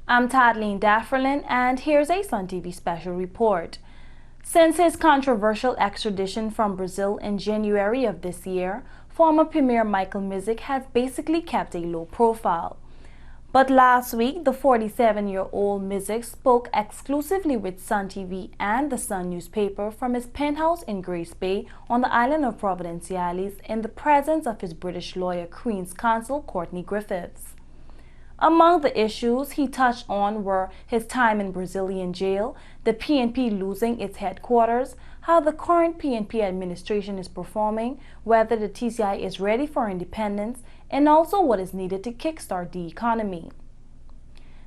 I'm Tadleen Dafferlin, and here's a Sun TV special report. Since his controversial extradition from Brazil in January of this year, former Premier Michael Misick has basically kept a low profile. But last week, the 47-year-old Misick spoke exclusively with Sun TV and the Sun newspaper from his penthouse in Grace Bay on the island of Providenciales in the presence of his British lawyer Queen's Counsel Courtney Griffiths. Among the issues he touched on were his time in Brazilian jail, the PNP losing its headquarters, how the current PNP administration is performing, whether the TCI is ready for independence, and also what is needed to kickstart the economy.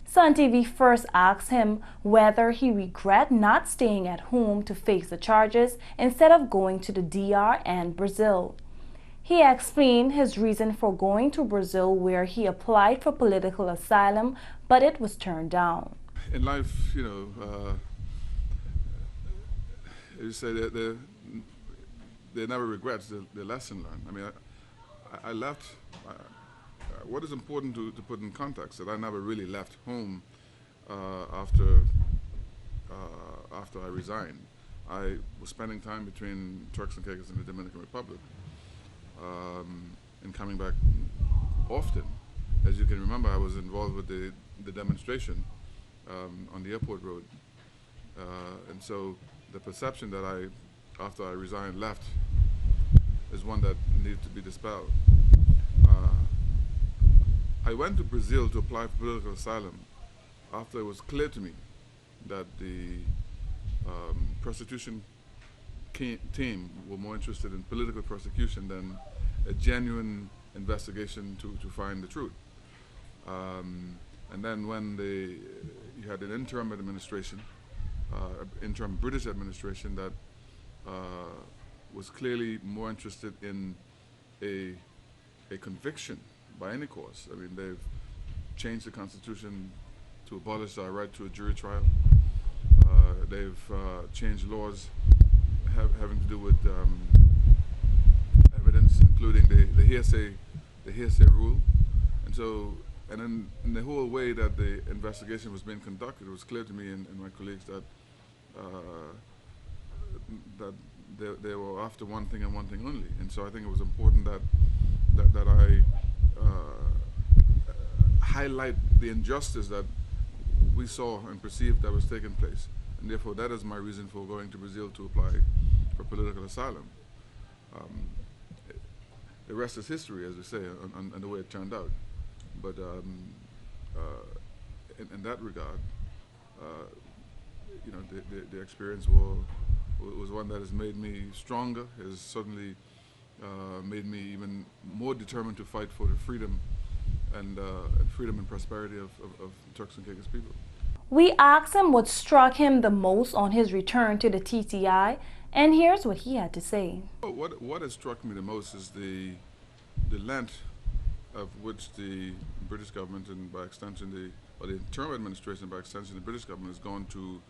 Sun TV first asked him whether he regret not staying at home to face the charges instead of going to the DR and Brazil. He explained his reason for going to Brazil, where he applied for political asylum, but it was turned down. In life, you say they never regret the lesson learned. I mean, I left. What is important to put in context that I never really left home after I resigned. I was spending time between Turks and Caicos and the Dominican Republic. And coming back often. As you can remember, I was involved with the demonstration on the airport road. And so the perception that after I resigned, left is one that needed to be dispelled. I went to Brazil to apply for political asylum after it was clear to me that the prosecution team were more interested in political prosecution than a genuine investigation to find the truth. And then when you had an interim administration, interim British administration that was clearly more interested in a conviction by any cause. I mean, they've changed the Constitution to abolish our right to a jury trial. They've changed laws having to do with evidence, including the hearsay rule, and then in the whole way that the investigation was being conducted, it was clear to me and my colleagues that they were after one thing and one thing only. And so I think it was important that I highlight the injustice that we saw and perceived that was taking place. And therefore, that is my reason for going to Brazil to apply for political asylum. The rest is history, as we say, and the way it turned out. But in that regard, the experience was one that has made me stronger, has certainly made me even more determined to fight for the freedom and prosperity of Turks and Caicos people. We asked him what struck him the most on his return to the TCI, and here's what he had to say. What has struck me the most is the length of which the British government, and by extension the interim administration, by extension the British government, has gone to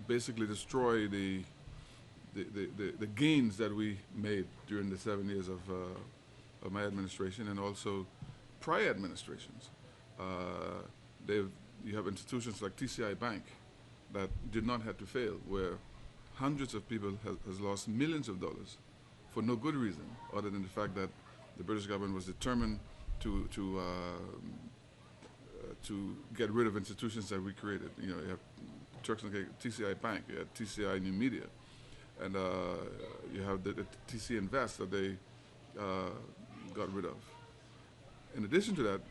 basically destroy the gains that we made during the 7 years of my administration, and also prior administrations. You have institutions like TCI Bank that did not have to fail, where hundreds of people has lost millions of dollars for no good reason, other than the fact that the British government was determined to get rid of institutions that we created. You know, you have Turks and Caicos, TCI Bank, you have TCI New Media, and you have the TC Invest that they got rid of. In addition to that,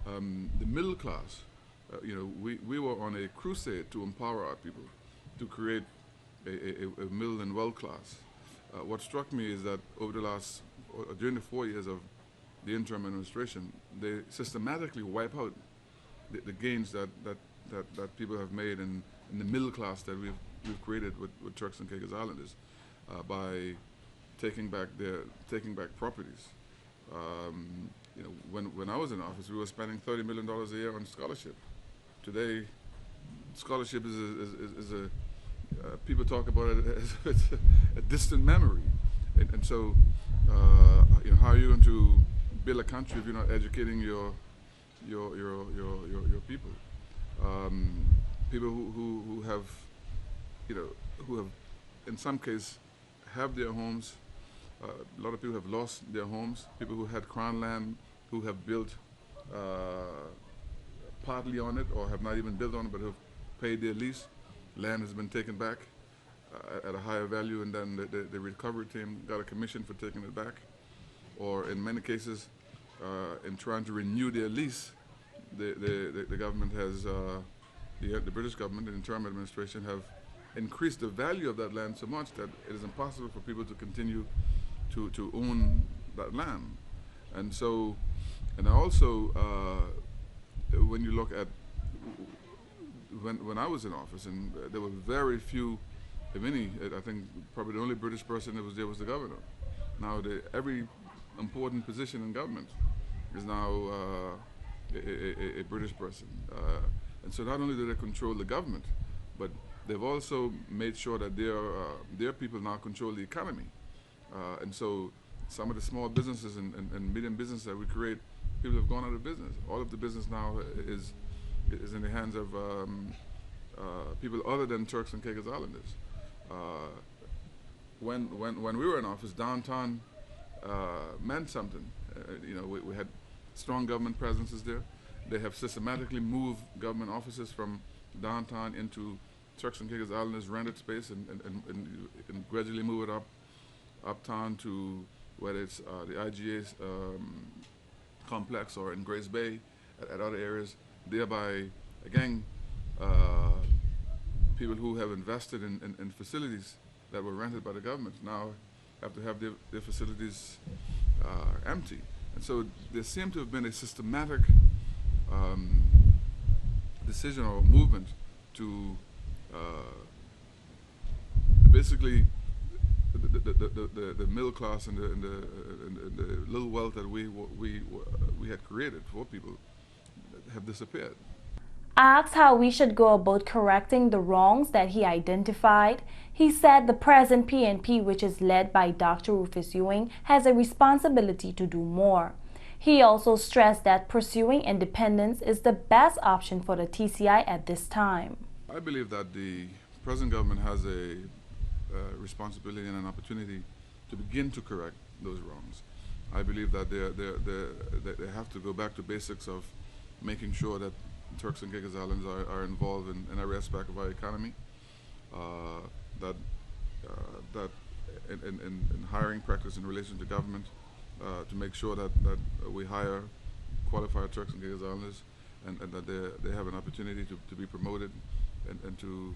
the middle class, we were on a crusade to empower our people, to create a middle and wealth class. What struck me is that during the 4 years of the interim administration, they systematically wipe out the gains that people have made in the middle class that we've created with Turks and Caicos Islanders by taking back properties. When I was in office, we were spending $30 million a year on scholarship. Today, scholarship is a people talk about it as if it's a distant memory, and so how are you going to build a country if you're not educating your your people. Um, People who have, who have, in some case, have their homes. A lot of people have lost their homes. People who had crown land, who have built partly on it, or have not even built on it, but have paid their lease. Land has been taken back at a higher value, and then the recovery team got a commission for taking it back. Or in many cases, in trying to renew their lease, the government has, the British government, the interim administration, have increased the value of that land so much that it is impossible for people to continue to own that land. And so, and also, when you look at when I was in office, and there were very few, if any, I think probably the only British person that was there was the governor. Now, every important position in government is now a British person. And so not only do they control the government, but they've also made sure that their people now control the economy. And so some of the small businesses and medium businesses that we create, people have gone out of business. All of the business now is in the hands of people other than Turks and Caicos Islanders. When we were in office, downtown meant something. We had strong government presences there. They have systematically moved government offices from downtown into Turks and Caicos Islanders rented space and gradually move it uptown to whether it's the IGA complex or in Grace Bay at other areas, thereby, again, people who have invested in facilities that were rented by the government now have to have their facilities empty. And so there seemed to have been a systematic decision or movement to basically the middle class and the little wealth that we had created for people have disappeared. Asked how we should go about correcting the wrongs that he identified, he said the present PNP, which is led by Dr. Rufus Ewing, has a responsibility to do more. He also stressed that pursuing independence is the best option for the TCI at this time. I believe that the present government has a responsibility and an opportunity to begin to correct those wrongs. I believe that they have to go back to basics of making sure that Turks and Caicos Islands are involved in every aspect of our economy, that in hiring practice in relation to government, to make sure that we hire qualified Turks and Caicos Islanders, and that they have an opportunity to be promoted and to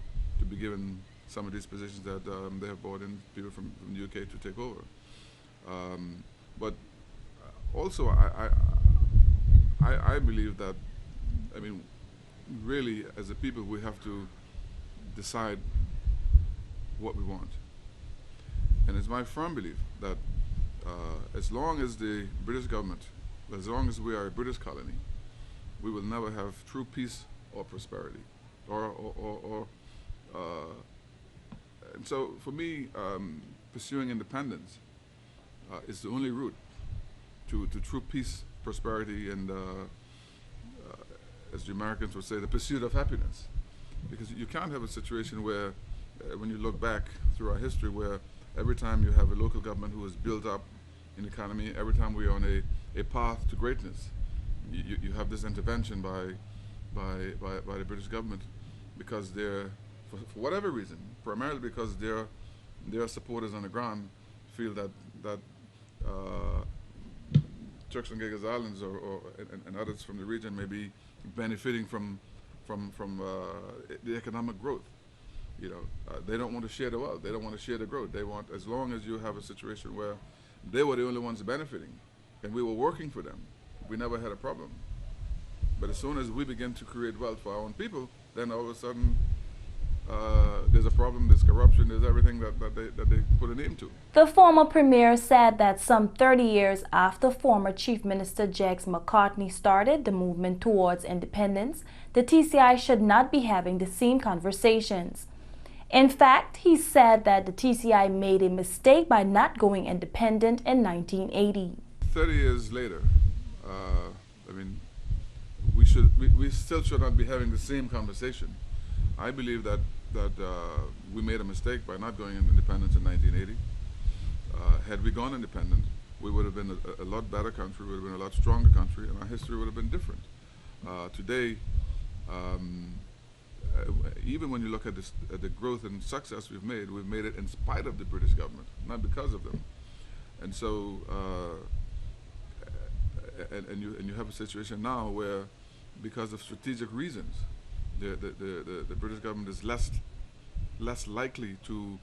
be given some of these positions that they have brought in people from the UK to take over. But also, I believe that, really, as a people, we have to decide what we want. And it's my firm belief that as long as the British government, as long as we are a British colony, we will never have true peace or prosperity. And so for me, pursuing independence is the only route to true peace, prosperity, and as the Americans would say, the pursuit of happiness. Because you can't have a situation where, when you look back through our history, where every time you have a local government who is built up in the economy, every time we're on a path to greatness, you have this intervention by the British government, because they're, for whatever reason, primarily because their supporters on the ground feel that Turks and Caicos Islands and others from the region may be benefiting from the economic growth. They don't want to share the wealth. They don't want to share the growth. They want, as long as you have a situation where they were the only ones benefiting, and we were working for them, we never had a problem. But as soon as we begin to create wealth for our own people, then all of a sudden there's a problem, there's corruption, there's everything that they put a name to. The former premier said that some 30 years after former Chief Minister Jegs McCartney started the movement towards independence, the TCI should not be having the same conversations. In fact, he said that the TCI made a mistake by not going independent in 1980. 30 years later, we still should not be having the same conversation. I believe that we made a mistake by not going in independence in 1980. Had we gone independent, we would have been a lot better country, we would have been a lot stronger country, and our history would have been different. Today, even when you look at the growth and success we've made it in spite of the British government, not because of them. And so, and you have a situation now where, because of strategic reasons, the British government is less likely to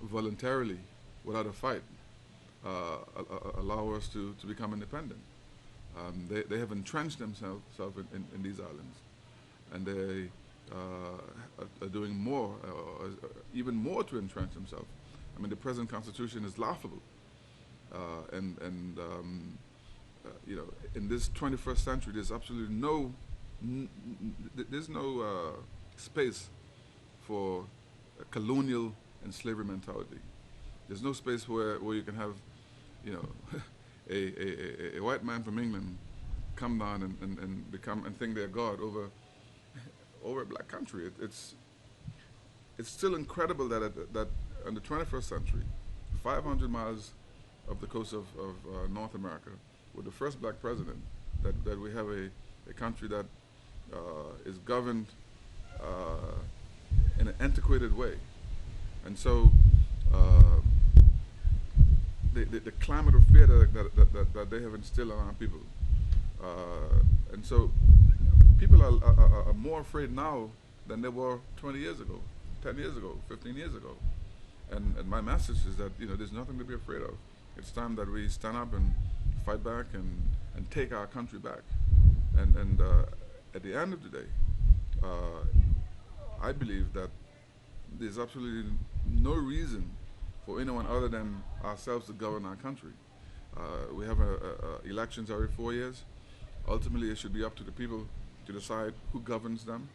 voluntarily, without a fight, allow us to become independent. They have entrenched themselves in these islands, and they are doing more, even more to entrench themselves. I mean, the present constitution is laughable, you know, in this 21st century, there's absolutely there's no space for a colonial and slavery mentality. There's no space where you can have, you know, a white man from England come down and think they're God over a black country. It's still incredible that in the 21st century, 500 miles of the coast of North America, with the first black president, that we have a country that is governed in an antiquated way. And so the climate of fear that they have instilled on our people. And so people are more afraid now than they were 20 years ago, 10 years ago, 15 years ago. And my message is that, you know, there's nothing to be afraid of. It's time that we stand up and fight back and take our country back. And at the end of the day, I believe that there's absolutely no reason for anyone other than ourselves to govern our country. We have elections every 4 years. Ultimately, it should be up to the people to decide who governs them.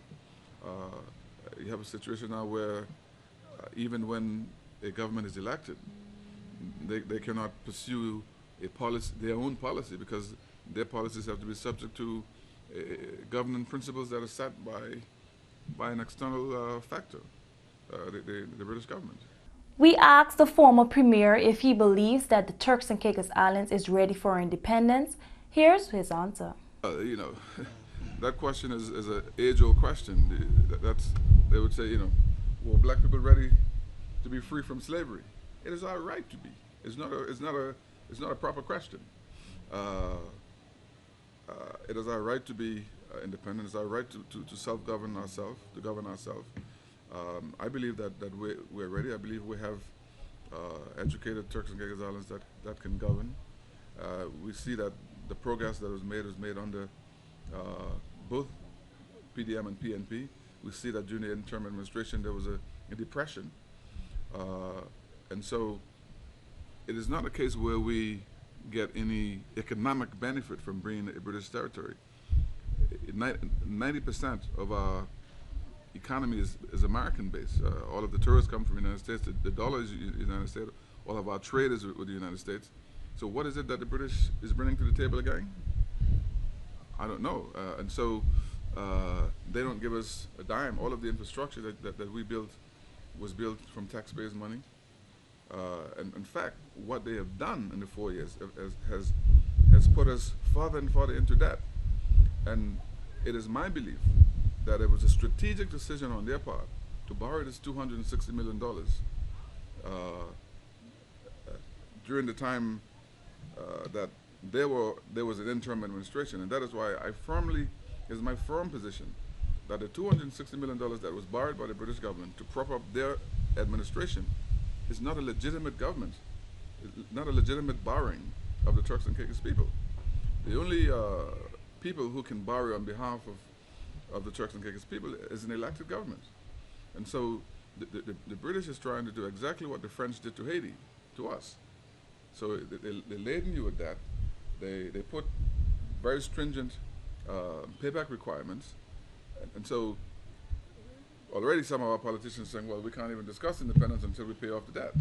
You have a situation now where even when a government is elected, they cannot pursue their own policy, because their policies have to be subject to governing principles that are set by an external factor, the British government. We asked the former premier if he believes that the Turks and Caicos Islands is ready for independence. Here's his answer. You know, that question is an age-old question. They would say, you know, well, black people ready to be free from slavery? It is our right to be. It's not a proper question. It is our right to be independent. It's our right to self-govern ourselves, to govern ourselves. I believe that we're ready. I believe we have educated Turks and Caicos Islands that can govern. We see that the progress that was made under both PDM and PNP. We see that during the interim administration there was a depression. And so it is not a case where we get any economic benefit from being a British territory. 90% of our economy is American-based. All of the tourists come from the United States. The dollar is the United States. All of our trade is with the United States. So what is it that the British is bringing to the table again? I don't know. And so they don't give us a dime. All of the infrastructure that we built was built from taxpayers' money. And in fact, what they have done in the 4 years has put us farther and farther into debt. And it is my belief that it was a strategic decision on their part to borrow this $260 million during the time that there was an interim administration. And that is why it is my firm position that the $260 million that was borrowed by the British government to prop up their administration is not a legitimate government, not a legitimate borrowing of the Turks and Caicos people. The only people who can borrow on behalf of the Turks and Caicos people is an elected government. And so the British is trying to do exactly what the French did to Haiti, to us. So they laden you with that. They put very stringent payback requirements. And so already some of our politicians are saying, well, we can't even discuss independence until we pay off the debt,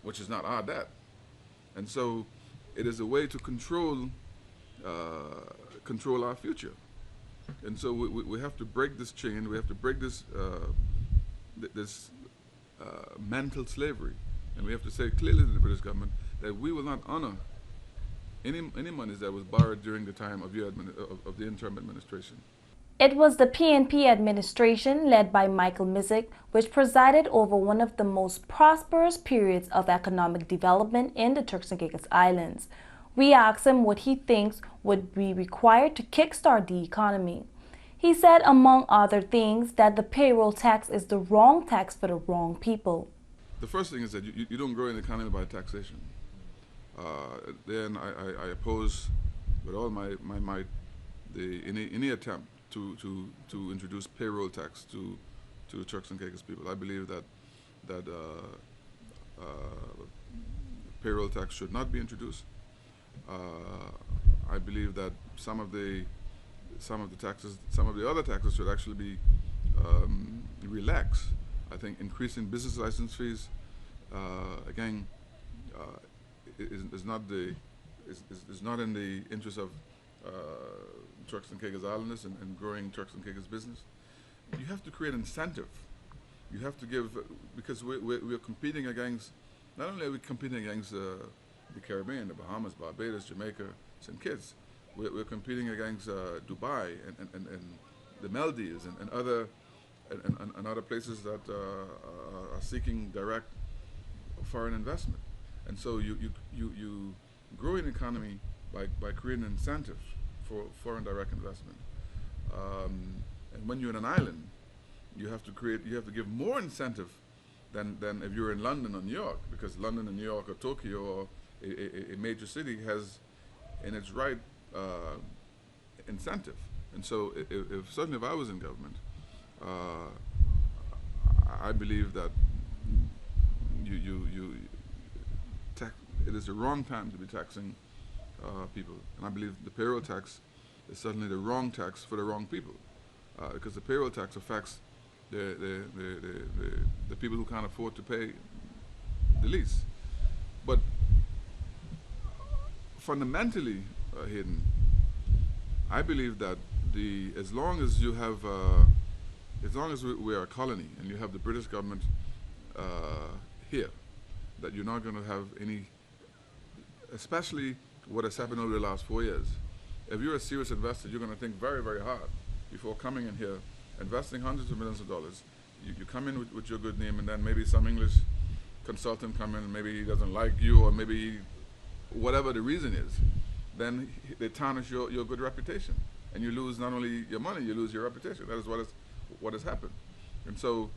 which is not our debt. And so it is a way to control control our future. And so we have to break this chain. We have to break this this mental slavery, and we have to say clearly to the British government that we will not honor any monies that was borrowed during the time of of the interim administration. It was the PNP administration led by Michael Misick which presided over one of the most prosperous periods of economic development in the Turks and Caicos Islands. We asked him what he thinks would be required to kickstart the economy. He said, among other things, that the payroll tax is the wrong tax for the wrong people. The first thing is that you don't grow an economy by taxation. Then I oppose with all my might any attempt to introduce payroll tax to the Turks and Caicos people. I believe that payroll tax should not be introduced. I believe that some of the other taxes should actually be relaxed. I think increasing business license fees again is not in the interest of Turks and Caicos Islanders and growing Turks and Caicos business. You have to create incentive. You have to give, because we're competing against, not only are we competing against the Caribbean, the Bahamas, Barbados, Jamaica, St. Kitts, we're competing against Dubai and the Maldives and other places that are seeking direct foreign investment. And so you grow an economy by creating an incentive for foreign direct investment. And when you're in an island, you have to give more incentive than if you're in London or New York, because London and New York or Tokyo or a major city has in its right incentive. And so certainly if I was in government, I believe that it is the wrong time to be taxing people. And I believe the payroll tax is certainly the wrong tax for the wrong people, because the payroll tax affects the people who can't afford to pay the least. But fundamentally, Hayden, I believe that as long as we are a colony and you have the British government here, that you're not going to have any, especially what has happened over the last 4 years. If you're a serious investor, you're going to think very, very hard before coming in here, investing hundreds of millions of dollars. You come in with your good name, and then maybe some English consultant come in and maybe he doesn't like you, or maybe whatever the reason is, then they tarnish your good reputation. And you lose not only your money, you lose your reputation. That is what has happened. And so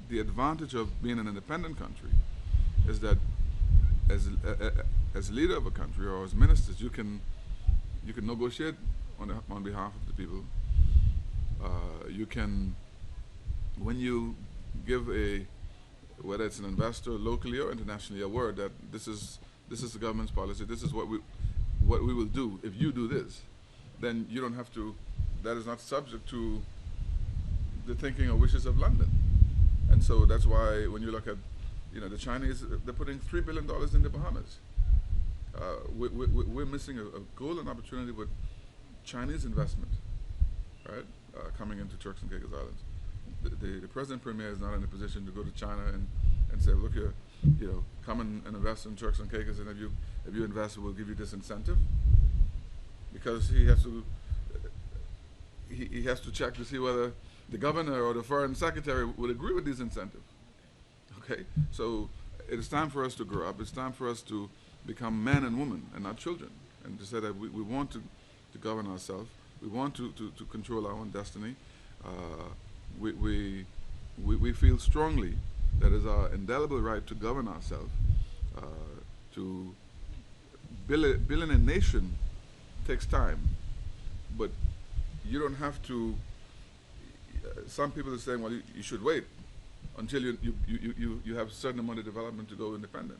the advantage of being an independent country is that as leader of a country or as ministers, you can negotiate on behalf of the people. You can, when you give whether it's an investor locally or internationally, a word that this is the government's policy, this is what we will do if you do this, then you don't have to, that is not subject to the thinking or wishes of London. And so that's why when you look at, the Chinese, they're putting $3 billion in the Bahamas. We're missing a golden opportunity with Chinese investment, right, coming into Turks and Caicos Islands. The President Premier is not in a position to go to China and say, look here, come and invest in Turks and Caicos, and if you invest, we'll give you this incentive. Because he has to check to see whether the governor or the foreign secretary would agree with these incentives. Okay, so it is time for us to grow up. It's time for us to become men and women and not children, and to say that we want to govern ourselves. We want to control our own destiny. We feel strongly that it's our indelible right to govern ourselves. To building a nation takes time, but you don't have to. Some people are saying, well, you should wait until you have a certain amount of development to go independent.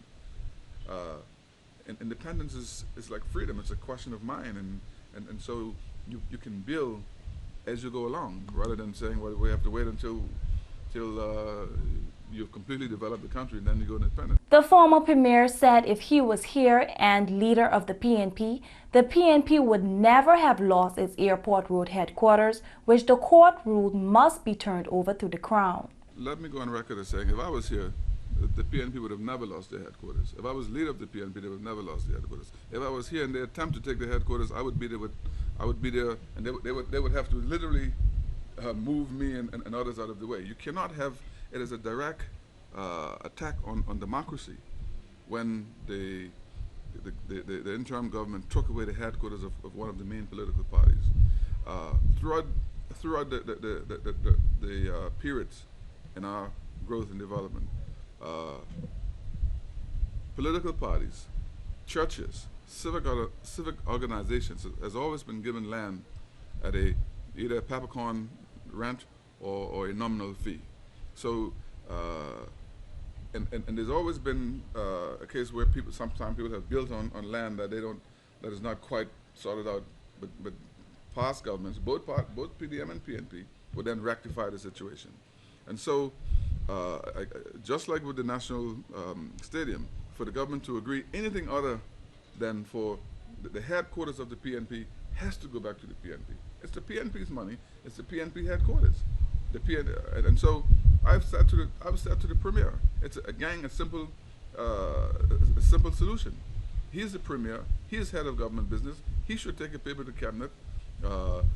And independence is like freedom. It's a question of mind, and so you can build as you go along, rather than saying, well, we have to wait until you've completely developed the country, and then you go independent. The former premier said if he was here and leader of the PNP would never have lost its Airport Road headquarters, which the court ruled must be turned over to the Crown. Let me go on record as saying if I was here, the PNP would have never lost their headquarters. If I was leader of the PNP, they would have never lost their headquarters. If I was here and they attempt to take the headquarters, I would be there, and they would have to literally move me and others out of the way. You cannot have it as a direct attack on democracy when the interim government took away the headquarters of one of the main political parties. Throughout the periods in our growth and development, political parties, churches, civic organizations has always been given land at either a peppercorn rent or a nominal fee. So, and there's always been a case where sometimes people have built on land that that is not quite sorted out, but past governments, both PDM and PNP, would then rectify the situation. And so, just like with the National Stadium, for the government to agree anything other than for the headquarters of the PNP has to go back to the PNP. It's the PNP's money. It's the PNP headquarters. And so I've said to the premier, it's a simple solution. He's the premier. He's head of government business. He should take a paper to cabinet,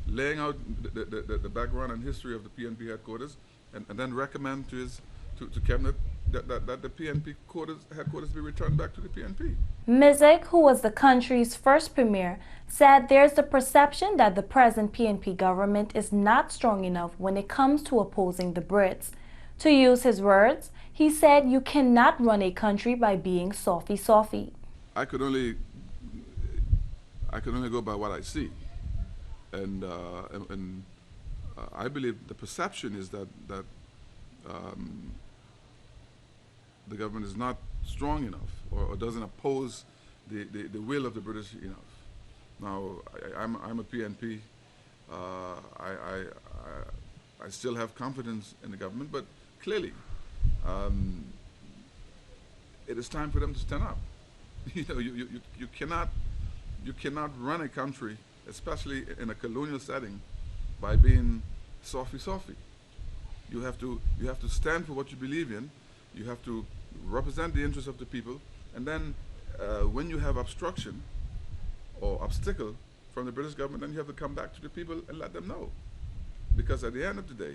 laying out the background and history of the PNP headquarters, and then recommend to cabinet that the PNP headquarters be returned back to the PNP. Misick, who was the country's first premier, said there's the perception that the present PNP government is not strong enough when it comes to opposing the Brits. To use his words, he said you cannot run a country by being softy. I could only go by what I see, and I believe the perception is that the government is not strong enough or doesn't oppose the will of the British enough. Now, I'm a PNP. I still have confidence in the government, but clearly, it is time for them to stand up. You know, you cannot run a country, especially in a colonial setting, by being softy. You have to stand for what you believe in. You have to represent the interests of the people, and then when you have obstruction or obstacle from the British government, then you have to come back to the people and let them know. Because at the end of the day,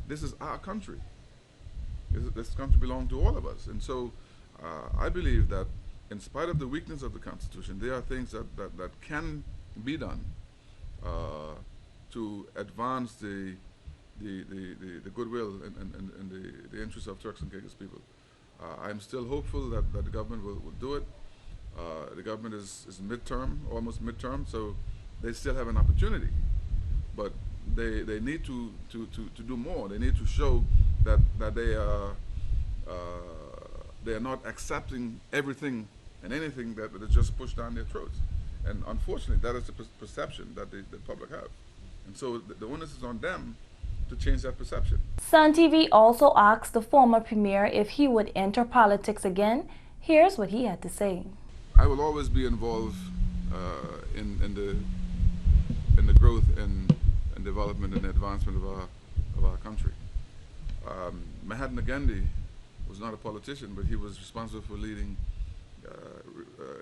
this is our country. This country belongs to all of us. And so I believe that in spite of the weakness of the Constitution, there are things that can be done to advance the goodwill and the interests of Turks and Caicos people. I'm still hopeful that the government will do it. The government is almost midterm, so they still have an opportunity. But they need to do more. They need to show that they are not accepting everything and anything that is just pushed down their throats. And unfortunately, that is the perception that the public have. And so the onus is on them to change that perception. Sun TV also asked the former premier if he would enter politics again. Here's what he had to say. I will always be involved in the growth and development and advancement of our country. Mahatma Gandhi was not a politician, but he was responsible for leading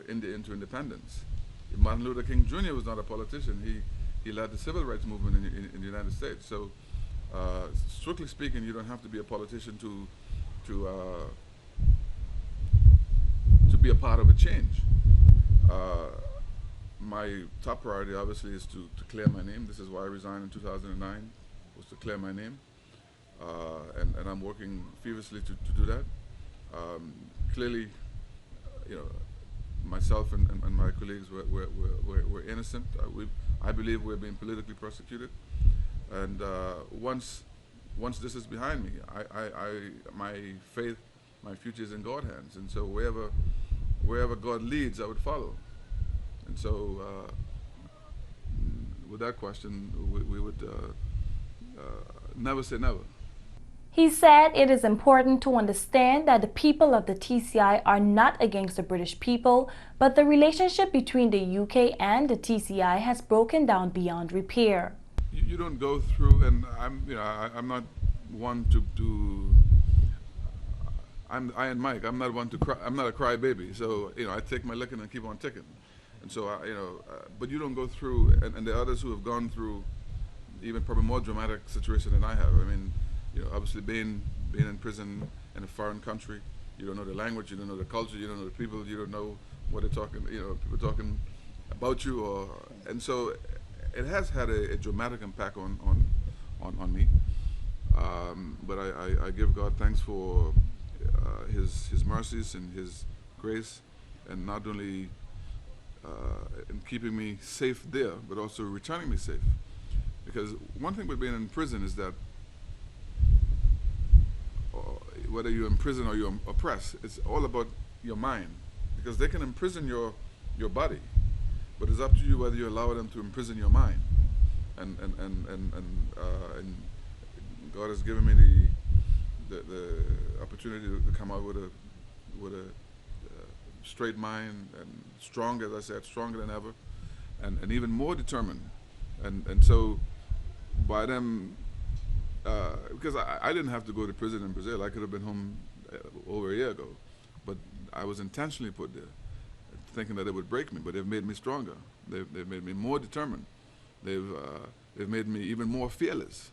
India into independence. Martin Luther King Jr. was not a politician. He led the civil rights movement in the United States. So, strictly speaking, you don't have to be a politician to be a part of a change. My top priority, obviously, is to clear my name. This is why I resigned in 2009, was to clear my name. And I'm working feverishly to do that. Clearly, you know, myself and my colleagues were innocent. I believe we're being politically persecuted. And once this is behind me, my faith, my future is in God's hands. And so wherever God leads, I would follow. And so with that question, we would never say never. He said it is important to understand that the people of the TCI are not against the British people, but the relationship between the UK and the TCI has broken down beyond repair. You don't go through, and I'm not one to I and Mike. I'm not one to cry. I'm not a crybaby. So I take my licking and keep on ticking. And so but you don't go through, and the others who have gone through even probably more dramatic situation than I have. I mean, obviously being in prison in a foreign country, you don't know the language, you don't know the culture, you don't know the people, you don't know what they're talking. People talking about you, and so it has had a dramatic impact on me. But I give God thanks for His mercies and His grace, and not only in keeping me safe there, but also returning me safe. Because one thing with being in prison is that whether you're in prison or you're oppressed, it's all about your mind. Because they can imprison your body, but it's up to you whether you allow them to imprison your mind. And God has given me the opportunity to come out with a straight mind, and strong, as I said, stronger than ever, and even more determined. And so by them, because I didn't have to go to prison in Brazil. I could have been home over a year ago, but I was intentionally put there, thinking that it would break me. But they've made me stronger. They've made me more determined. They've made me even more fearless.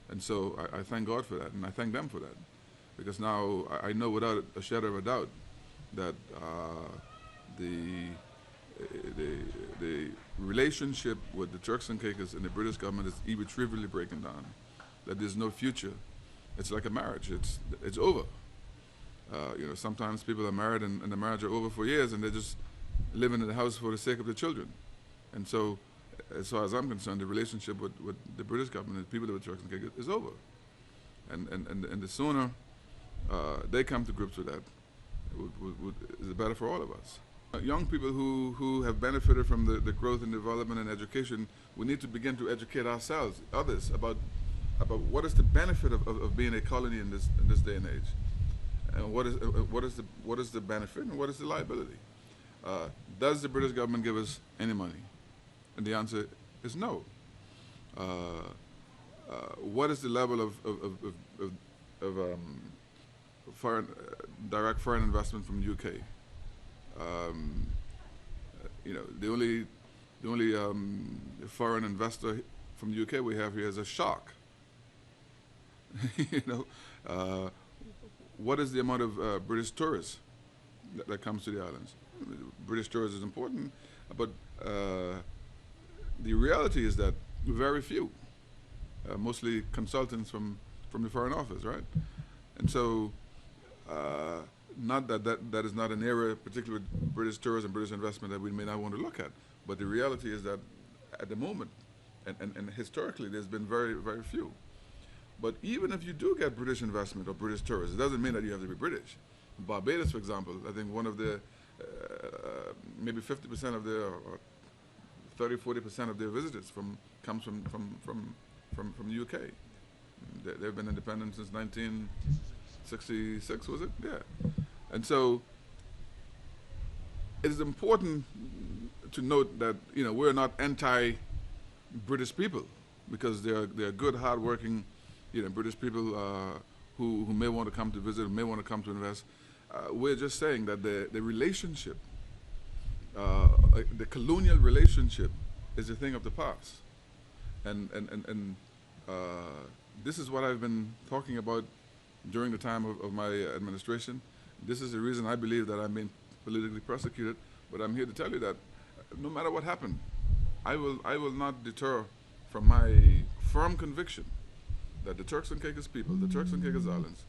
And so I thank God for that, and I thank them for that, because now I know without a shadow of a doubt that the relationship with the Turks and Caicos and the British government is irretrievably breaking down. That there's no future. It's like a marriage. It's over. Sometimes people are married and the marriage are over for years, and they're just living in the house for the sake of the children. And so, as far as I'm concerned, the relationship with the British government, the people of the Turks and Caicos, is over. And the sooner they come to grips with that, is better for all of us. Young people who have benefited from the growth and development and education, we need to begin to educate ourselves, others, about what is the benefit of being a colony in this day and age, and what is the benefit and what is the liability. Does the British government give us any money? And the answer is no. What is the level of foreign direct foreign investment from the UK? The only foreign investor from the UK we have here is a shark. What is the amount of British tourists that comes to the islands? British tourists is important, but the reality is that very few, mostly consultants from the Foreign Office, right? And so, not that is not an area, particularly with British tourism, British investment, that we may not want to look at. But the reality is that at the moment, and historically, there's been very, very few. But even if you do get British investment or British tourists, it doesn't mean that you have to be British. Barbados, for example, I think one of the, maybe 50% of their, or 30-40% of their visitors comes from the UK. They've been independent since 1966, was it? Yeah. And so it is important to note that we're not anti-British people, because they're good, hard-working British people who may want to come to visit, may want to come to invest. We're just saying that the relationship, the colonial relationship, is a thing of the past, and this is what I've been talking about during the time of my administration. This is the reason I believe that I'm being politically persecuted. But I'm here to tell you that no matter what happened, I will not deter from my firm conviction that the Turks and Caicos people, the Turks and Caicos Islands,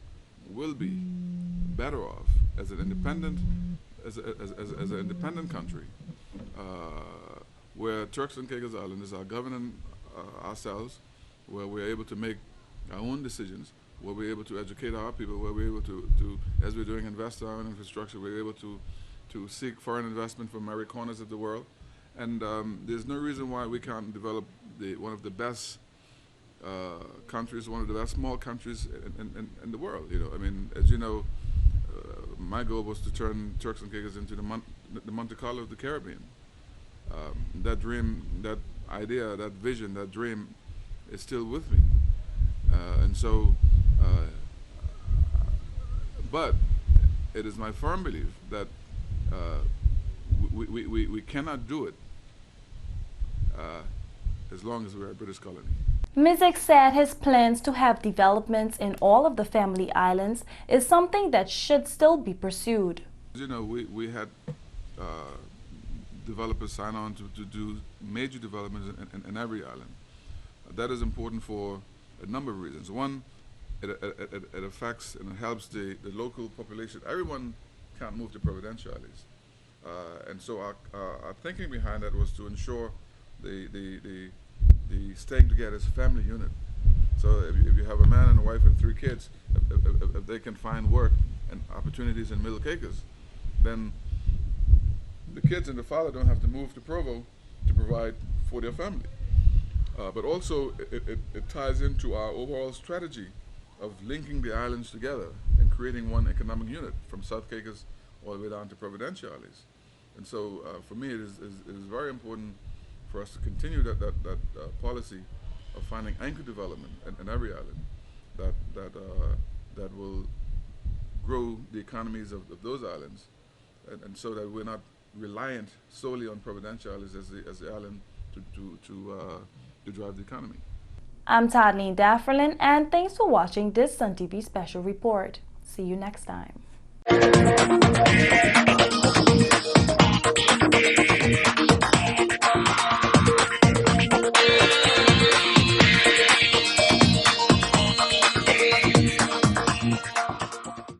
will be better off as an independent, as an independent country, where Turks and Caicos Islanders are governing ourselves, where we're able to make our own decisions, where we're able to educate our people, where we're able to as we're doing, invest in our own infrastructure, we're able to seek foreign investment from every corners of the world. And there's no reason why we can't develop one of the best country is one of the best small countries in the world. You know, I mean, as you know, my goal was to turn Turks and Caicos into the Monte Carlo of the Caribbean. That dream, that idea, that vision, that dream is still with me. And so, but it is my firm belief that we cannot do it as long as we're a British colony. Misick said his plans to have developments in all of the family islands is something that should still be pursued. You know, we had developers sign on to do major developments in every island. That is important for a number of reasons. One, it affects and it helps the local population. Everyone can't move to Providencial Islands. And so our thinking behind that was to ensure the staying together as a family unit. So if you have a man and a wife and 3 kids, if they can find work and opportunities in Middle Caicos, then the kids and the father don't have to move to Provo to provide for their family. But also it ties into our overall strategy of linking the islands together and creating one economic unit from South Caicos all the way down to Providencial Islands. And so for me it is very important for us to continue that policy of finding anchor development in every island that will grow the economies of those islands, and so that we're not reliant solely on Providencial Islands as the island to drive the economy. I'm Tadleen Dafferlin, and thanks for watching this Sun TV special report. See you next time.